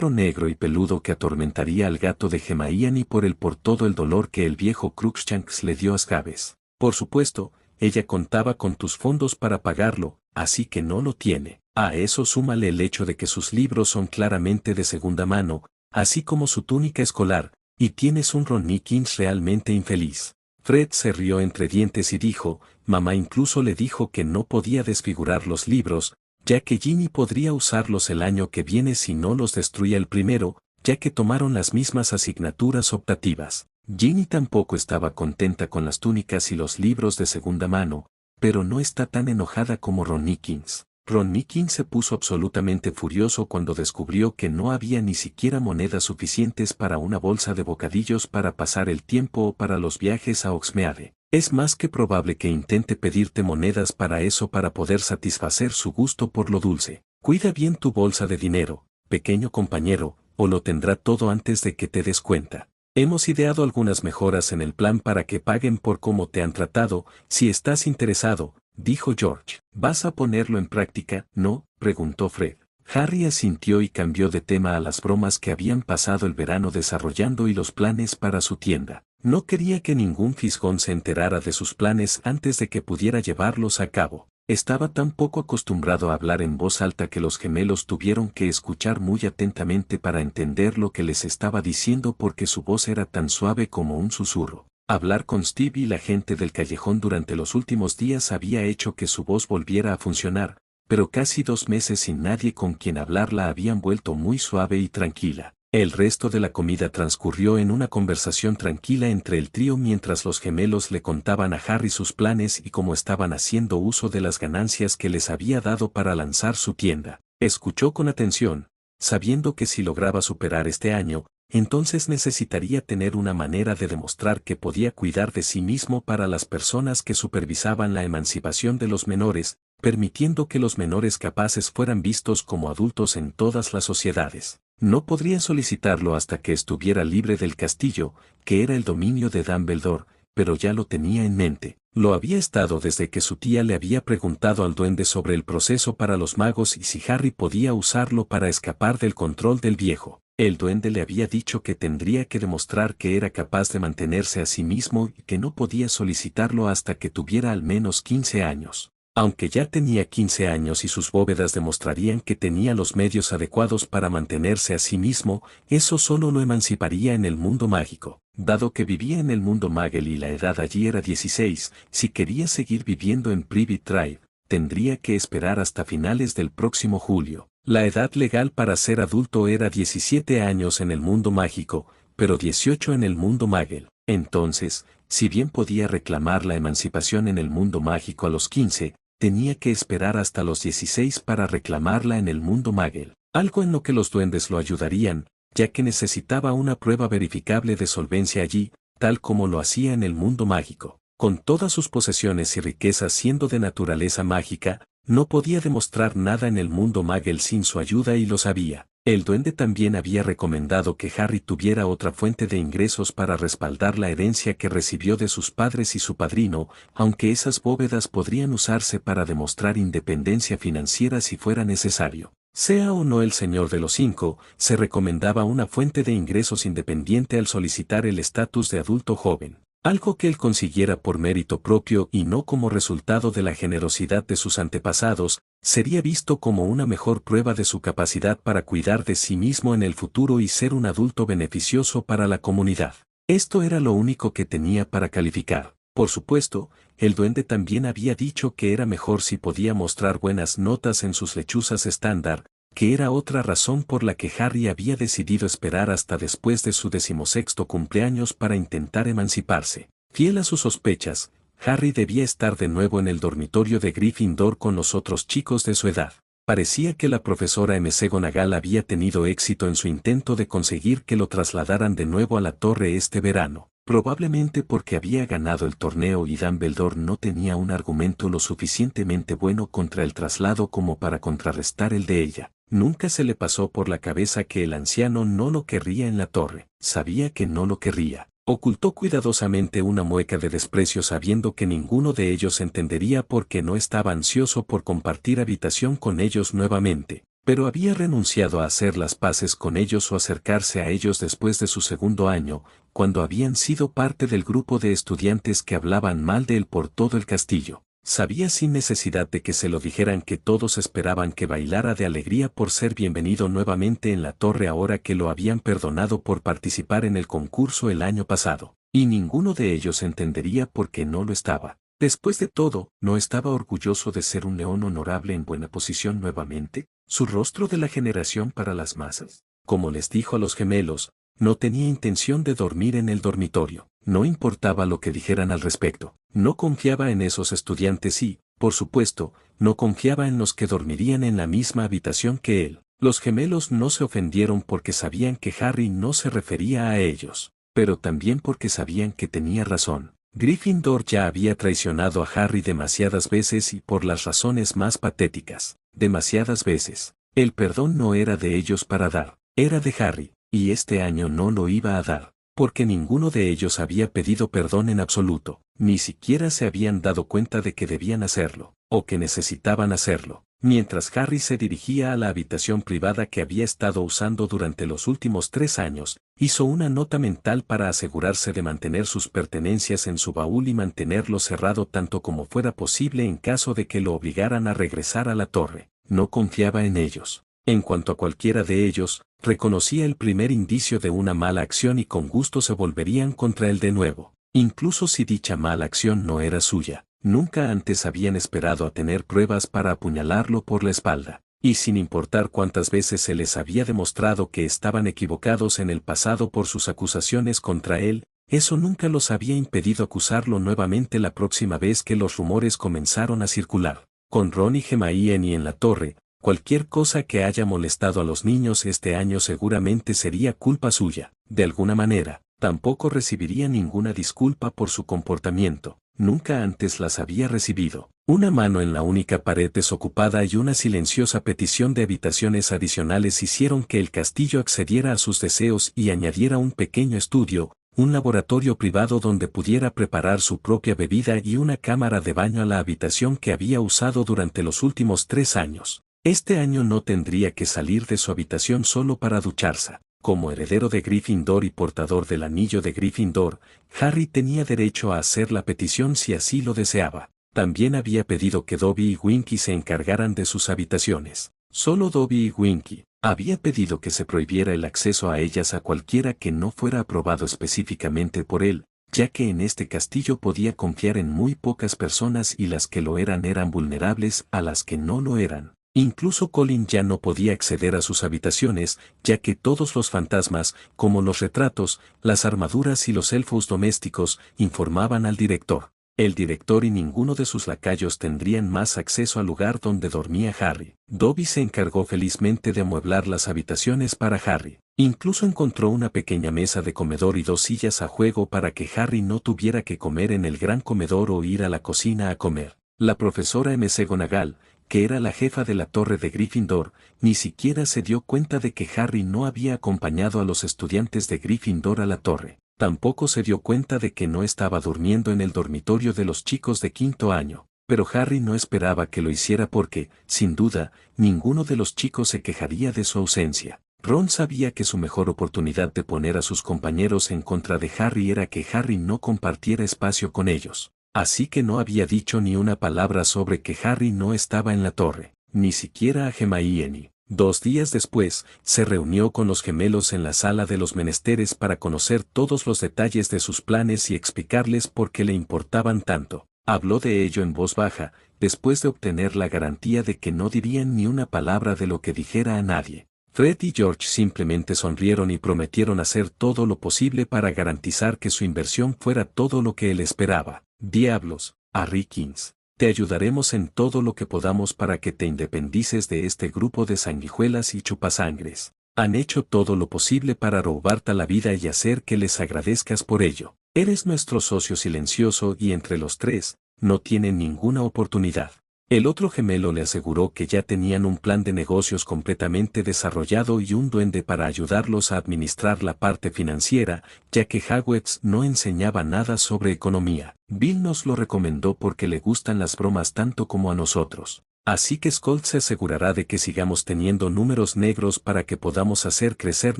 negro y peludo que atormentaría al gato de Hermione por todo el dolor que el viejo Crookshanks le dio a Scabies. Por supuesto, ella contaba con tus fondos para pagarlo, así que no lo tiene. A eso súmale el hecho de que sus libros son claramente de segunda mano, así como su túnica escolar, y tienes un Ron Kings realmente infeliz. Fred se rió entre dientes y dijo, mamá incluso le dijo que no podía desfigurar los libros, ya que Ginny podría usarlos el año que viene si no los destruía el primero, ya que tomaron las mismas asignaturas optativas. Ginny tampoco estaba contenta con las túnicas y los libros de segunda mano, pero no está tan enojada como Ron Kings. Ron Kings se puso absolutamente furioso cuando descubrió que no había ni siquiera monedas suficientes para una bolsa de bocadillos para pasar el tiempo o para los viajes a Hogsmeade. Es más que probable que intente pedirte monedas para eso para poder satisfacer su gusto por lo dulce. Cuida bien tu bolsa de dinero, pequeño compañero, o lo tendrá todo antes de que te des cuenta. Hemos ideado algunas mejoras en el plan para que paguen por cómo te han tratado, si estás interesado, dijo George. ¿Vas a ponerlo en práctica, no?, preguntó Fred. Harry asintió y cambió de tema a las bromas que habían pasado el verano desarrollando y los planes para su tienda. No quería que ningún fisgón se enterara de sus planes antes de que pudiera llevarlos a cabo. Estaba tan poco acostumbrado a hablar en voz alta que los gemelos tuvieron que escuchar muy atentamente para entender lo que les estaba diciendo porque su voz era tan suave como un susurro. Hablar con Steve y la gente del callejón durante los últimos días había hecho que su voz volviera a funcionar, pero casi 2 meses sin nadie con quien hablar la habían vuelto muy suave y tranquila. El resto de la comida transcurrió en una conversación tranquila entre el trío mientras los gemelos le contaban a Harry sus planes y cómo estaban haciendo uso de las ganancias que les había dado para lanzar su tienda. Escuchó con atención, sabiendo que si lograba superar este año, entonces necesitaría tener una manera de demostrar que podía cuidar de sí mismo para las personas que supervisaban la emancipación de los menores, permitiendo que los menores capaces fueran vistos como adultos en todas las sociedades. No podría solicitarlo hasta que estuviera libre del castillo, que era el dominio de Dumbledore, pero ya lo tenía en mente. Lo había estado desde que su tía le había preguntado al duende sobre el proceso para los magos y si Harry podía usarlo para escapar del control del viejo. El duende le había dicho que tendría que demostrar que era capaz de mantenerse a sí mismo y que no podía solicitarlo hasta que tuviera al menos 15 años. Aunque ya tenía 15 años y sus bóvedas demostrarían que tenía los medios adecuados para mantenerse a sí mismo, eso solo lo emanciparía en el mundo mágico. Dado que vivía en el mundo Muggle y la edad allí era 16, si quería seguir viviendo en Privet Drive, tendría que esperar hasta finales del próximo julio. La edad legal para ser adulto era 17 años en el mundo mágico, pero 18 en el mundo Muggle. Entonces, si bien podía reclamar la emancipación en el mundo mágico a los 15, tenía que esperar hasta los 16 para reclamarla en el mundo Muggle, algo en lo que los duendes lo ayudarían, ya que necesitaba una prueba verificable de solvencia allí, tal como lo hacía en el mundo mágico. Con todas sus posesiones y riquezas siendo de naturaleza mágica, no podía demostrar nada en el mundo Muggle sin su ayuda y lo sabía. El duende también había recomendado que Harry tuviera otra fuente de ingresos para respaldar la herencia que recibió de sus padres y su padrino, aunque esas bóvedas podrían usarse para demostrar independencia financiera si fuera necesario. Sea o no el Señor de los Cinco, se recomendaba una fuente de ingresos independiente al solicitar el estatus de adulto joven. Algo que él consiguiera por mérito propio y no como resultado de la generosidad de sus antepasados, sería visto como una mejor prueba de su capacidad para cuidar de sí mismo en el futuro y ser un adulto beneficioso para la comunidad. Esto era lo único que tenía para calificar. Por supuesto, el duende también había dicho que era mejor si podía mostrar buenas notas en sus lechuzas estándar, que era otra razón por la que Harry había decidido esperar hasta después de su 16º cumpleaños para intentar emanciparse. Fiel a sus sospechas, Harry debía estar de nuevo en el dormitorio de Gryffindor con los otros chicos de su edad. Parecía que la profesora McGonagall había tenido éxito en su intento de conseguir que lo trasladaran de nuevo a la torre este verano, probablemente porque había ganado el torneo y Dumbledore no tenía un argumento lo suficientemente bueno contra el traslado como para contrarrestar el de ella. Nunca se le pasó por la cabeza que el anciano no lo querría en la torre. Sabía que no lo querría. Ocultó cuidadosamente una mueca de desprecio sabiendo que ninguno de ellos entendería por qué no estaba ansioso por compartir habitación con ellos nuevamente, pero había renunciado a hacer las paces con ellos o acercarse a ellos después de su segundo año, cuando habían sido parte del grupo de estudiantes que hablaban mal de él por todo el castillo. Sabía sin necesidad de que se lo dijeran que todos esperaban que bailara de alegría por ser bienvenido nuevamente en la torre ahora que lo habían perdonado por participar en el concurso el año pasado, y ninguno de ellos entendería por qué no lo estaba. Después de todo, ¿no estaba orgulloso de ser un león honorable en buena posición nuevamente? Su rostro de la generación para las masas. Como les dijo a los gemelos, no tenía intención de dormir en el dormitorio. No importaba lo que dijeran al respecto. No confiaba en esos estudiantes y, por supuesto, no confiaba en los que dormirían en la misma habitación que él. Los gemelos no se ofendieron porque sabían que Harry no se refería a ellos, pero también porque sabían que tenía razón. Gryffindor ya había traicionado a Harry demasiadas veces y por las razones más patéticas. Demasiadas veces. El perdón no era de ellos para dar, era de Harry, y este año no lo iba a dar, porque ninguno de ellos había pedido perdón en absoluto, ni siquiera se habían dado cuenta de que debían hacerlo, o que necesitaban hacerlo. Mientras Harry se dirigía a la habitación privada que había estado usando durante los últimos 3 años, hizo una nota mental para asegurarse de mantener sus pertenencias en su baúl y mantenerlo cerrado tanto como fuera posible en caso de que lo obligaran a regresar a la torre. No confiaba en ellos. En cuanto a cualquiera de ellos, reconocía el primer indicio de una mala acción y con gusto se volverían contra él de nuevo, incluso si dicha mala acción no era suya. Nunca antes habían esperado a tener pruebas para apuñalarlo por la espalda, y sin importar cuántas veces se les había demostrado que estaban equivocados en el pasado por sus acusaciones contra él, eso nunca los había impedido acusarlo nuevamente la próxima vez que los rumores comenzaron a circular. Con Ron y Hermione en la torre, cualquier cosa que haya molestado a los niños este año seguramente sería culpa suya. De alguna manera, tampoco recibiría ninguna disculpa por su comportamiento. nunca antes las había recibido. Una mano en la única pared desocupada y una silenciosa petición de habitaciones adicionales hicieron que el castillo accediera a sus deseos y añadiera un pequeño estudio, un laboratorio privado donde pudiera preparar su propia bebida y una cámara de baño a la habitación que había usado durante los últimos 3 años. Este año no tendría que salir de su habitación solo para ducharse. Como heredero de Gryffindor y portador del anillo de Gryffindor, Harry tenía derecho a hacer la petición si así lo deseaba. También había pedido que Dobby y Winky se encargaran de sus habitaciones. Solo Dobby y Winky. Había pedido que se prohibiera el acceso a ellas a cualquiera que no fuera aprobado específicamente por él, ya que en este castillo podía confiar en muy pocas personas y las que lo eran vulnerables a las que no lo eran. Incluso Colin ya no podía acceder a sus habitaciones, ya que todos los fantasmas, como los retratos, las armaduras y los elfos domésticos, informaban al director. El director y ninguno de sus lacayos tendrían más acceso al lugar donde dormía Harry. Dobby se encargó felizmente de amueblar las habitaciones para Harry. Incluso encontró una pequeña mesa de comedor y 2 sillas a juego para que Harry no tuviera que comer en el gran comedor o ir a la cocina a comer. La profesora McGonagall, que era la jefa de la torre de Gryffindor, ni siquiera se dio cuenta de que Harry no había acompañado a los estudiantes de Gryffindor a la torre. Tampoco se dio cuenta de que no estaba durmiendo en el dormitorio de los chicos de 5º año, pero Harry no esperaba que lo hiciera porque, sin duda, ninguno de los chicos se quejaría de su ausencia. Ron sabía que su mejor oportunidad de poner a sus compañeros en contra de Harry era que Harry no compartiera espacio con ellos. Así que no había dicho ni una palabra sobre que Harry no estaba en la torre, ni siquiera a Hermione. 2 días después, se reunió con los gemelos en la sala de los menesteres para conocer todos los detalles de sus planes y explicarles por qué le importaban tanto. Habló de ello en voz baja, después de obtener la garantía de que no dirían ni una palabra de lo que dijera a nadie. Fred y George simplemente sonrieron y prometieron hacer todo lo posible para garantizar que su inversión fuera todo lo que él esperaba. Diablos, Harry Kings. Te ayudaremos en todo lo que podamos para que te independices de este grupo de sanguijuelas y chupasangres. Han hecho todo lo posible para robarte la vida y hacer que les agradezcas por ello. Eres nuestro socio silencioso y entre los 3, no tienen ninguna oportunidad. El otro gemelo le aseguró que ya tenían un plan de negocios completamente desarrollado y un duende para ayudarlos a administrar la parte financiera, ya que Hogwarts no enseñaba nada sobre economía. Bill nos lo recomendó porque le gustan las bromas tanto como a nosotros. Así que Skold se asegurará de que sigamos teniendo números negros para que podamos hacer crecer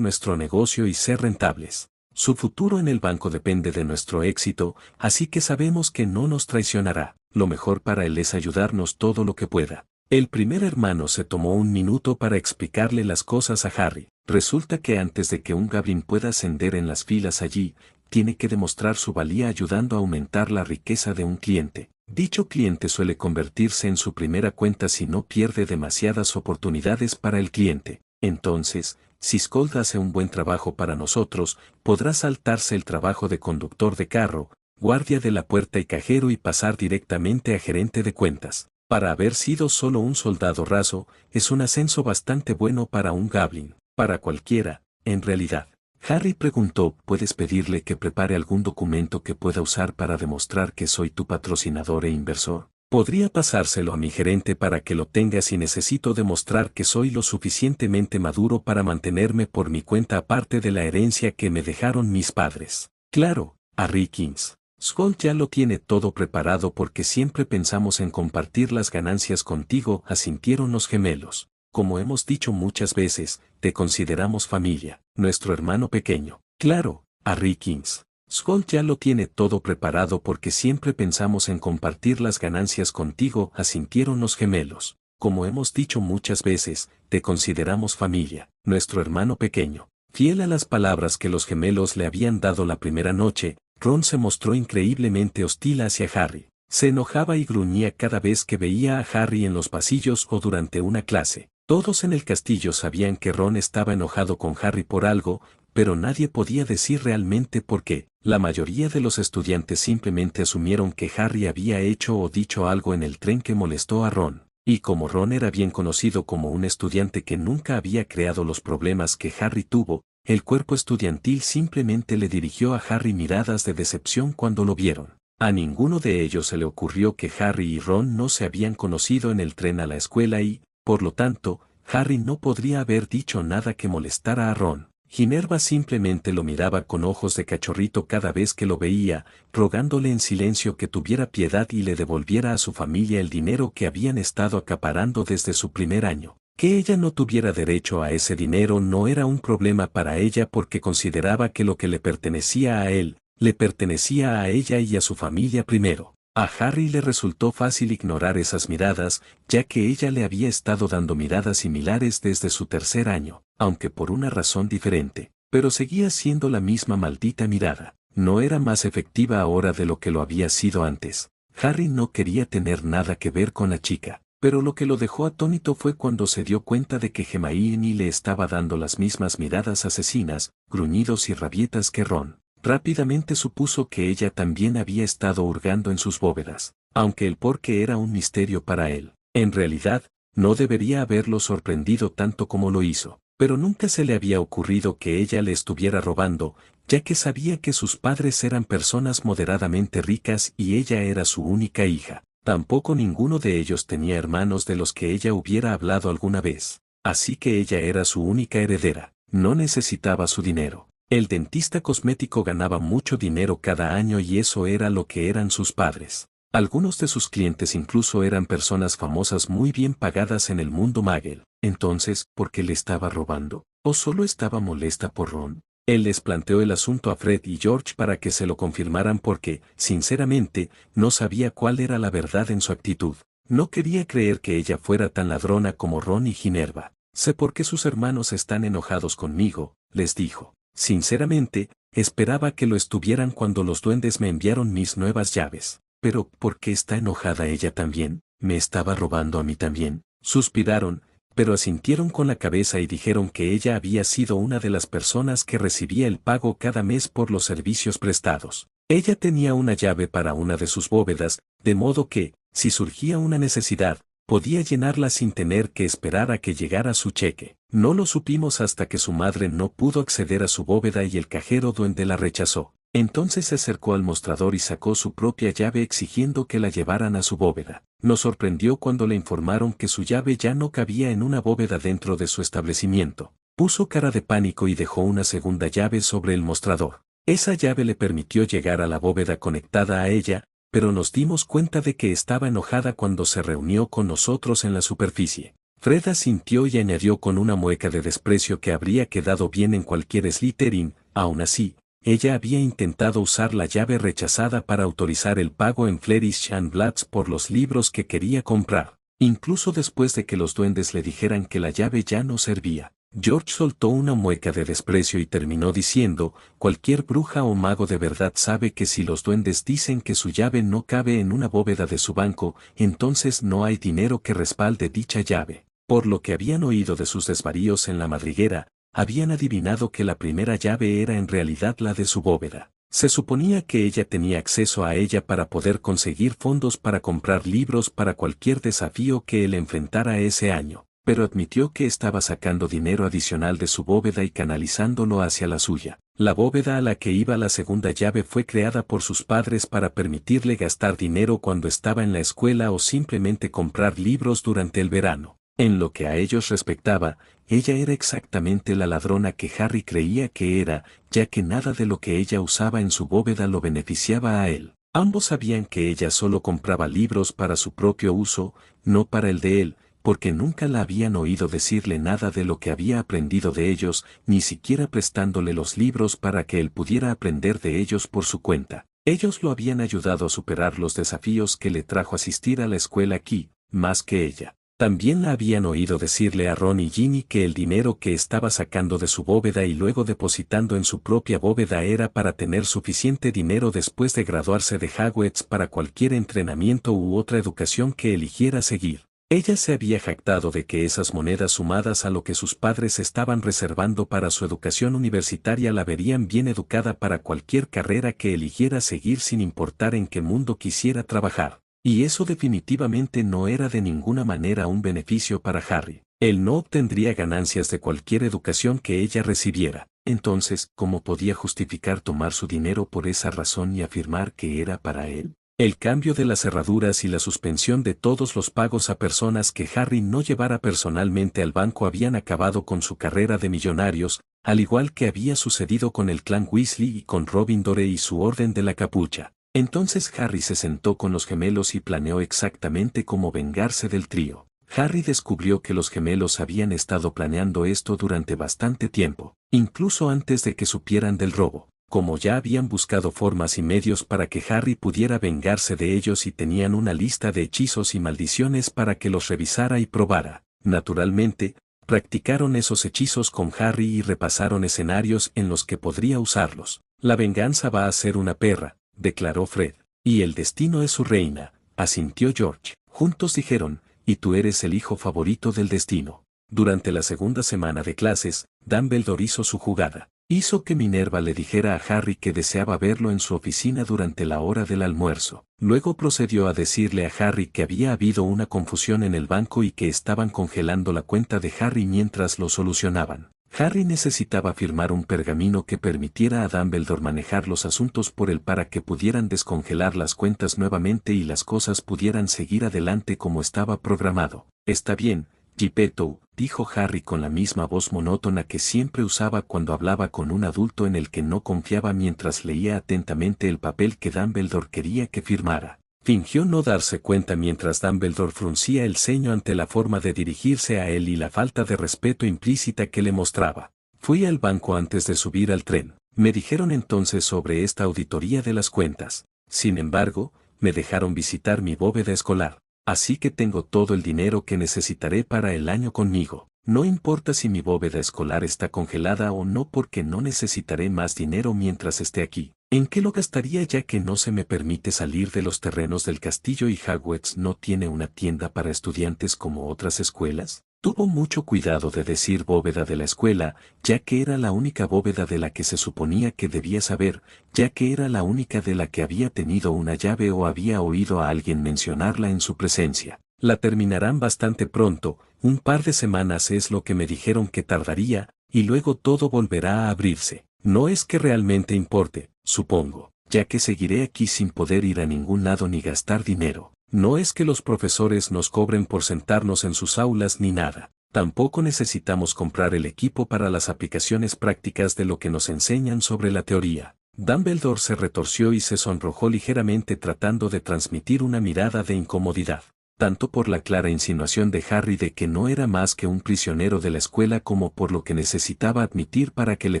nuestro negocio y ser rentables. Su futuro en el banco depende de nuestro éxito, así que sabemos que no nos traicionará. Lo mejor para él es ayudarnos todo lo que pueda. El primer hermano se tomó un minuto para explicarle las cosas a Harry. Resulta que antes de que un Goblin pueda ascender en las filas allí, tiene que demostrar su valía ayudando a aumentar la riqueza de un cliente. Dicho cliente suele convertirse en su primera cuenta si no pierde demasiadas oportunidades para el cliente. Entonces, si Skold hace un buen trabajo para nosotros, podrá saltarse el trabajo de conductor de carro, guardia de la puerta y cajero y pasar directamente a gerente de cuentas. Para haber sido solo un soldado raso, es un ascenso bastante bueno para un Goblin. Para cualquiera, en realidad. Harry preguntó, ¿puedes pedirle que prepare algún documento que pueda usar para demostrar que soy tu patrocinador e inversor? Podría pasárselo a mi gerente para que lo tenga si necesito demostrar que soy lo suficientemente maduro para mantenerme por mi cuenta aparte de la herencia que me dejaron mis padres. Claro, Harry Kings. Skold ya lo tiene todo preparado porque siempre pensamos en compartir las ganancias contigo, asintieron los gemelos. Como hemos dicho muchas veces, te consideramos familia, nuestro hermano pequeño. Claro, Harry Kings. Skold ya lo tiene todo preparado porque siempre pensamos en compartir las ganancias contigo, asintieron los gemelos. Como hemos dicho muchas veces, te consideramos familia, nuestro hermano pequeño. Fiel a las palabras que los gemelos le habían dado la primera noche, Ron se mostró increíblemente hostil hacia Harry. Se enojaba y gruñía cada vez que veía a Harry en los pasillos o durante una clase. Todos en el castillo sabían que Ron estaba enojado con Harry por algo, pero nadie podía decir realmente por qué. La mayoría de los estudiantes simplemente asumieron que Harry había hecho o dicho algo en el tren que molestó a Ron. Y como Ron era bien conocido como un estudiante que nunca había creado los problemas que Harry tuvo, el cuerpo estudiantil simplemente le dirigió a Harry miradas de decepción cuando lo vieron. A ninguno de ellos se le ocurrió que Harry y Ron no se habían conocido en el tren a la escuela y, por lo tanto, Harry no podría haber dicho nada que molestara a Ron. Ginevra simplemente lo miraba con ojos de cachorrito cada vez que lo veía, rogándole en silencio que tuviera piedad y le devolviera a su familia el dinero que habían estado acaparando desde su primer año. Que ella no tuviera derecho a ese dinero no era un problema para ella porque consideraba que lo que le pertenecía a él, le pertenecía a ella y a su familia primero. A Harry le resultó fácil ignorar esas miradas, ya que ella le había estado dando miradas similares desde su tercer año, aunque por una razón diferente, pero seguía siendo la misma maldita mirada. No era más efectiva ahora de lo que lo había sido antes. Harry no quería tener nada que ver con la chica, pero lo que lo dejó atónito fue cuando se dio cuenta de que Hermione le estaba dando las mismas miradas asesinas, gruñidos y rabietas que Ron. Rápidamente supuso que ella también había estado hurgando en sus bóvedas, aunque el por qué era un misterio para él. En realidad, no debería haberlo sorprendido tanto como lo hizo, pero nunca se le había ocurrido que ella le estuviera robando, ya que sabía que sus padres eran personas moderadamente ricas y ella era su única hija. Tampoco ninguno de ellos tenía hermanos de los que ella hubiera hablado alguna vez, así que ella era su única heredera, no necesitaba su dinero. El dentista cosmético ganaba mucho dinero cada año y eso era lo que eran sus padres. Algunos de sus clientes incluso eran personas famosas muy bien pagadas en el mundo Muggle. Entonces, ¿por qué le estaba robando? ¿O solo estaba molesta por Ron? Él les planteó el asunto a Fred y George para que se lo confirmaran porque, sinceramente, no sabía cuál era la verdad en su actitud. No quería creer que ella fuera tan ladrona como Ron y Ginevra. Sé por qué sus hermanos están enojados conmigo, les dijo. Sinceramente, esperaba que lo estuvieran cuando los duendes me enviaron mis nuevas llaves. Pero, ¿por qué está enojada ella también? ¿Me estaba robando a mí también? Suspiraron, pero asintieron con la cabeza y dijeron que ella había sido una de las personas que recibía el pago cada mes por los servicios prestados. Ella tenía una llave para una de sus bóvedas, de modo que, si surgía una necesidad, podía llenarla sin tener que esperar a que llegara su cheque. No lo supimos hasta que su madre no pudo acceder a su bóveda y el cajero duende la rechazó. Entonces se acercó al mostrador y sacó su propia llave exigiendo que la llevaran a su bóveda. Nos sorprendió cuando le informaron que su llave ya no cabía en una bóveda dentro de su establecimiento. Puso cara de pánico y dejó una segunda llave sobre el mostrador. Esa llave le permitió llegar a la bóveda conectada a ella, pero nos dimos cuenta de que estaba enojada cuando se reunió con nosotros en la superficie. Fred asintió y añadió con una mueca de desprecio que habría quedado bien en cualquier Slytherin. Aún así, ella había intentado usar la llave rechazada para autorizar el pago en Flourish and Blades por los libros que quería comprar, incluso después de que los duendes le dijeran que la llave ya no servía. George soltó una mueca de desprecio y terminó diciendo, cualquier bruja o mago de verdad sabe que si los duendes dicen que su llave no cabe en una bóveda de su banco, entonces no hay dinero que respalde dicha llave. Por lo que habían oído de sus desvaríos en la madriguera, habían adivinado que la primera llave era en realidad la de su bóveda. Se suponía que ella tenía acceso a ella para poder conseguir fondos para comprar libros para cualquier desafío que él enfrentara ese año, pero admitió que estaba sacando dinero adicional de su bóveda y canalizándolo hacia la suya. La bóveda a la que iba la segunda llave fue creada por sus padres para permitirle gastar dinero cuando estaba en la escuela o simplemente comprar libros durante el verano. En lo que a ellos respectaba, ella era exactamente la ladrona que Harry creía que era, ya que nada de lo que ella usaba en su bóveda lo beneficiaba a él. Ambos sabían que ella solo compraba libros para su propio uso, no para el de él, porque nunca la habían oído decirle nada de lo que había aprendido de ellos, ni siquiera prestándole los libros para que él pudiera aprender de ellos por su cuenta. Ellos lo habían ayudado a superar los desafíos que le trajo asistir a la escuela aquí, más que ella. También la habían oído decirle a Ron y Ginny que el dinero que estaba sacando de su bóveda y luego depositando en su propia bóveda era para tener suficiente dinero después de graduarse de Hogwarts para cualquier entrenamiento u otra educación que eligiera seguir. Ella se había jactado de que esas monedas sumadas a lo que sus padres estaban reservando para su educación universitaria la verían bien educada para cualquier carrera que eligiera seguir sin importar en qué mundo quisiera trabajar. Y eso definitivamente no era de ninguna manera un beneficio para Harry. Él no obtendría ganancias de cualquier educación que ella recibiera. Entonces, ¿cómo podía justificar tomar su dinero por esa razón y afirmar que era para él? El cambio de las cerraduras y la suspensión de todos los pagos a personas que Harry no llevara personalmente al banco habían acabado con su carrera de millonarios, al igual que había sucedido con el clan Weasley y con Robin Dore y su Orden de la Capucha. Entonces Harry se sentó con los gemelos y planeó exactamente cómo vengarse del trío. Harry descubrió que los gemelos habían estado planeando esto durante bastante tiempo, incluso antes de que supieran del robo. Como ya habían buscado formas y medios para que Harry pudiera vengarse de ellos y tenían una lista de hechizos y maldiciones para que los revisara y probara, naturalmente, practicaron esos hechizos con Harry y repasaron escenarios en los que podría usarlos. La venganza va a ser una perra, declaró Fred. Y el destino es su reina, asintió George. Juntos dijeron, y tú eres el hijo favorito del destino. Durante la segunda semana de clases, Dumbledore hizo su jugada. Hizo que Minerva le dijera a Harry que deseaba verlo en su oficina durante la hora del almuerzo. Luego procedió a decirle a Harry que había habido una confusión en el banco y que estaban congelando la cuenta de Harry mientras lo solucionaban. Harry necesitaba firmar un pergamino que permitiera a Dumbledore manejar los asuntos por él para que pudieran descongelar las cuentas nuevamente y las cosas pudieran seguir adelante como estaba programado. Está bien, Geppetto, dijo Harry con la misma voz monótona que siempre usaba cuando hablaba con un adulto en el que no confiaba mientras leía atentamente el papel que Dumbledore quería que firmara. Fingió no darse cuenta mientras Dumbledore fruncía el ceño ante la forma de dirigirse a él y la falta de respeto implícita que le mostraba. Fui al banco antes de subir al tren. Me dijeron entonces sobre esta auditoría de las cuentas. Sin embargo, me dejaron visitar mi bóveda escolar. Así que tengo todo el dinero que necesitaré para el año conmigo. No importa si mi bóveda escolar está congelada o no porque no necesitaré más dinero mientras esté aquí. ¿En qué lo gastaría ya que no se me permite salir de los terrenos del castillo y Hogwarts no tiene una tienda para estudiantes como otras escuelas? Tuvo mucho cuidado de decir bóveda de la escuela, ya que era la única bóveda de la que se suponía que debía saber, ya que era la única de la que había tenido una llave o había oído a alguien mencionarla en su presencia. La terminarán bastante pronto, un par de semanas es lo que me dijeron que tardaría, y luego todo volverá a abrirse. No es que realmente importe, supongo, ya que seguiré aquí sin poder ir a ningún lado ni gastar dinero. No es que los profesores nos cobren por sentarnos en sus aulas ni nada. Tampoco necesitamos comprar el equipo para las aplicaciones prácticas de lo que nos enseñan sobre la teoría. Dumbledore se retorció y se sonrojó ligeramente tratando de transmitir una mirada de incomodidad, tanto por la clara insinuación de Harry de que no era más que un prisionero de la escuela como por lo que necesitaba admitir para que le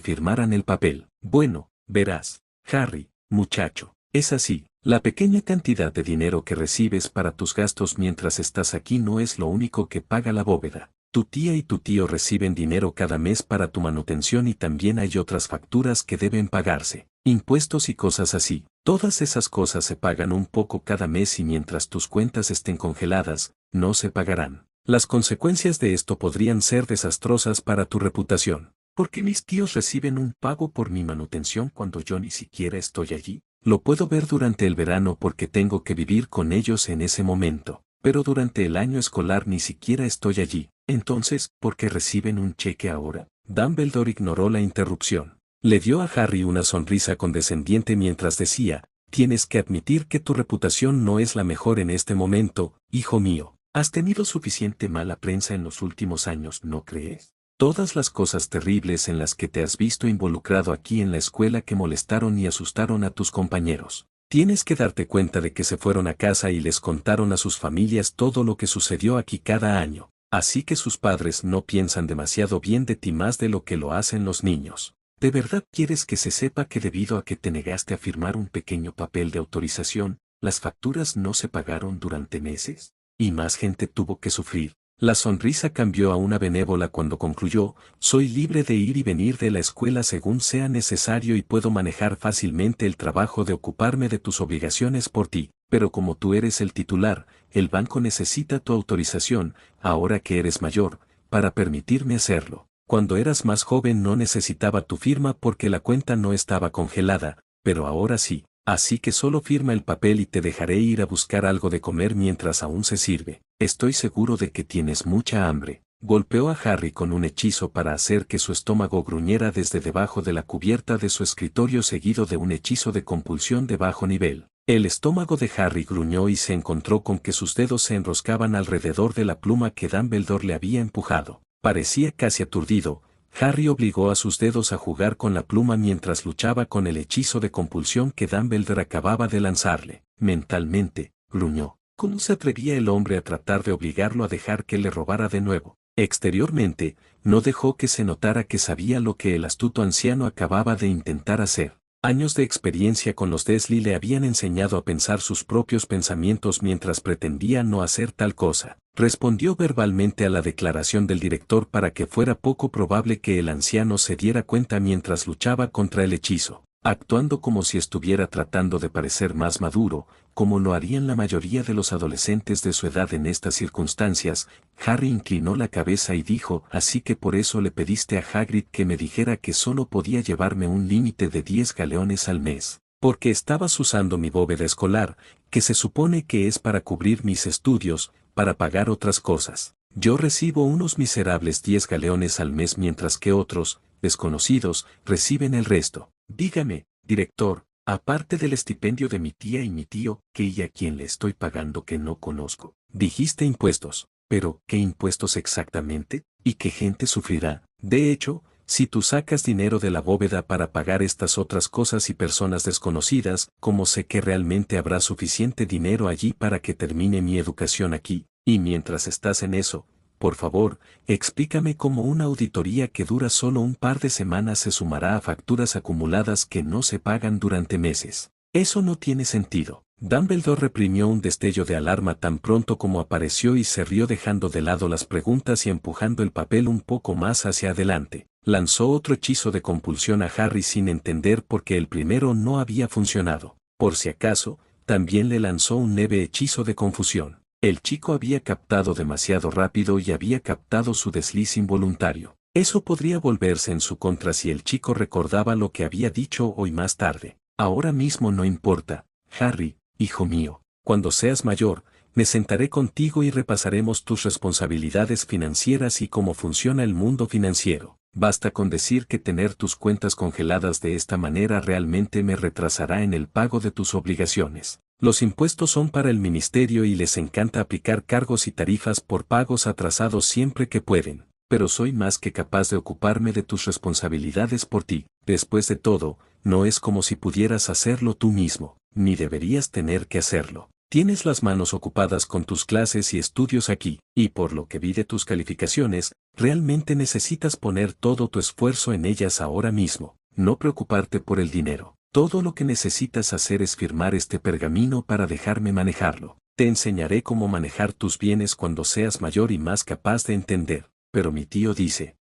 firmaran el papel. Bueno, verás, Harry, muchacho, es así. La pequeña cantidad de dinero que recibes para tus gastos mientras estás aquí no es lo único que paga la bóveda. Tu tía y tu tío reciben dinero cada mes para tu manutención y también hay otras facturas que deben pagarse, impuestos y cosas así. Todas esas cosas se pagan un poco cada mes y mientras tus cuentas estén congeladas, no se pagarán. Las consecuencias de esto podrían ser desastrosas para tu reputación. ¿Por qué mis tíos reciben un pago por mi manutención cuando yo ni siquiera estoy allí? Lo puedo ver durante el verano porque tengo que vivir con ellos en ese momento, pero durante el año escolar ni siquiera estoy allí. Entonces, ¿por qué reciben un cheque ahora? Dumbledore ignoró la interrupción. Le dio a Harry una sonrisa condescendiente mientras decía, tienes que admitir que tu reputación no es la mejor en este momento, hijo mío. Has tenido suficiente mala prensa en los últimos años, ¿no crees? Todas las cosas terribles en las que te has visto involucrado aquí en la escuela que molestaron y asustaron a tus compañeros. Tienes que darte cuenta de que se fueron a casa y les contaron a sus familias todo lo que sucedió aquí cada año. Así que sus padres no piensan demasiado bien de ti más de lo que lo hacen los niños. ¿De verdad quieres que se sepa que debido a que te negaste a firmar un pequeño papel de autorización, las facturas no se pagaron durante meses? Y más gente tuvo que sufrir. La sonrisa cambió a una benévola cuando concluyó, soy libre de ir y venir de la escuela según sea necesario y puedo manejar fácilmente el trabajo de ocuparme de tus obligaciones por ti, pero como tú eres el titular, el banco necesita tu autorización, ahora que eres mayor, para permitirme hacerlo. Cuando eras más joven no necesitaba tu firma porque la cuenta no estaba congelada, pero ahora sí, así que solo firma el papel y te dejaré ir a buscar algo de comer mientras aún se sirve. Estoy seguro de que tienes mucha hambre. Golpeó a Harry con un hechizo para hacer que su estómago gruñera desde debajo de la cubierta de su escritorio, seguido de un hechizo de compulsión de bajo nivel. El estómago de Harry gruñó y se encontró con que sus dedos se enroscaban alrededor de la pluma que Dumbledore le había empujado. Parecía casi aturdido. Harry obligó a sus dedos a jugar con la pluma mientras luchaba con el hechizo de compulsión que Dumbledore acababa de lanzarle. Mentalmente, gruñó. ¿Cómo se atrevía el hombre a tratar de obligarlo a dejar que le robara de nuevo? Exteriormente, no dejó que se notara que sabía lo que el astuto anciano acababa de intentar hacer. Años de experiencia con los Dursley le habían enseñado a pensar sus propios pensamientos mientras pretendía no hacer tal cosa. Respondió verbalmente a la declaración del director para que fuera poco probable que el anciano se diera cuenta mientras luchaba contra el hechizo, actuando como si estuviera tratando de parecer más maduro, como lo harían la mayoría de los adolescentes de su edad en estas circunstancias. Harry inclinó la cabeza y dijo: «Así que por eso le pediste a Hagrid que me dijera que solo podía llevarme un límite de 10 galeones al mes, porque estabas usando mi bóveda escolar, que se supone que es para cubrir mis estudios, para pagar otras cosas. Yo recibo unos miserables 10 galeones al mes mientras que otros, desconocidos, reciben el resto. Dígame, director, aparte del estipendio de mi tía y mi tío, ¿qué y a quién le estoy pagando que no conozco? Dijiste impuestos, pero ¿qué impuestos exactamente? ¿Y qué gente sufrirá? De hecho, si tú sacas dinero de la bóveda para pagar estas otras cosas y personas desconocidas, ¿cómo sé que realmente habrá suficiente dinero allí para que termine mi educación aquí? Y mientras estás en eso, por favor, explícame cómo una auditoría que dura solo un par de semanas se sumará a facturas acumuladas que no se pagan durante meses. Eso no tiene sentido». Dumbledore reprimió un destello de alarma tan pronto como apareció y se rió, dejando de lado las preguntas y empujando el papel un poco más hacia adelante. Lanzó otro hechizo de compulsión a Harry sin entender por qué el primero no había funcionado. Por si acaso, también le lanzó un leve hechizo de confusión. El chico había captado demasiado rápido y había captado su desliz involuntario. Eso podría volverse en su contra si el chico recordaba lo que había dicho hoy más tarde. Ahora mismo no importa, Harry, hijo mío. Cuando seas mayor, me sentaré contigo y repasaremos tus responsabilidades financieras y cómo funciona el mundo financiero. Basta con decir que tener tus cuentas congeladas de esta manera realmente me retrasará en el pago de tus obligaciones. Los impuestos son para el ministerio y les encanta aplicar cargos y tarifas por pagos atrasados siempre que pueden, pero soy más que capaz de ocuparme de tus responsabilidades por ti. Después de todo, no es como si pudieras hacerlo tú mismo, ni deberías tener que hacerlo. Tienes las manos ocupadas con tus clases y estudios aquí, y por lo que vi de tus calificaciones, realmente necesitas poner todo tu esfuerzo en ellas ahora mismo, no preocuparte por el dinero. Todo lo que necesitas hacer es firmar este pergamino para dejarme manejarlo. Te enseñaré cómo manejar tus bienes cuando seas mayor y más capaz de entender. Pero mi tío dice,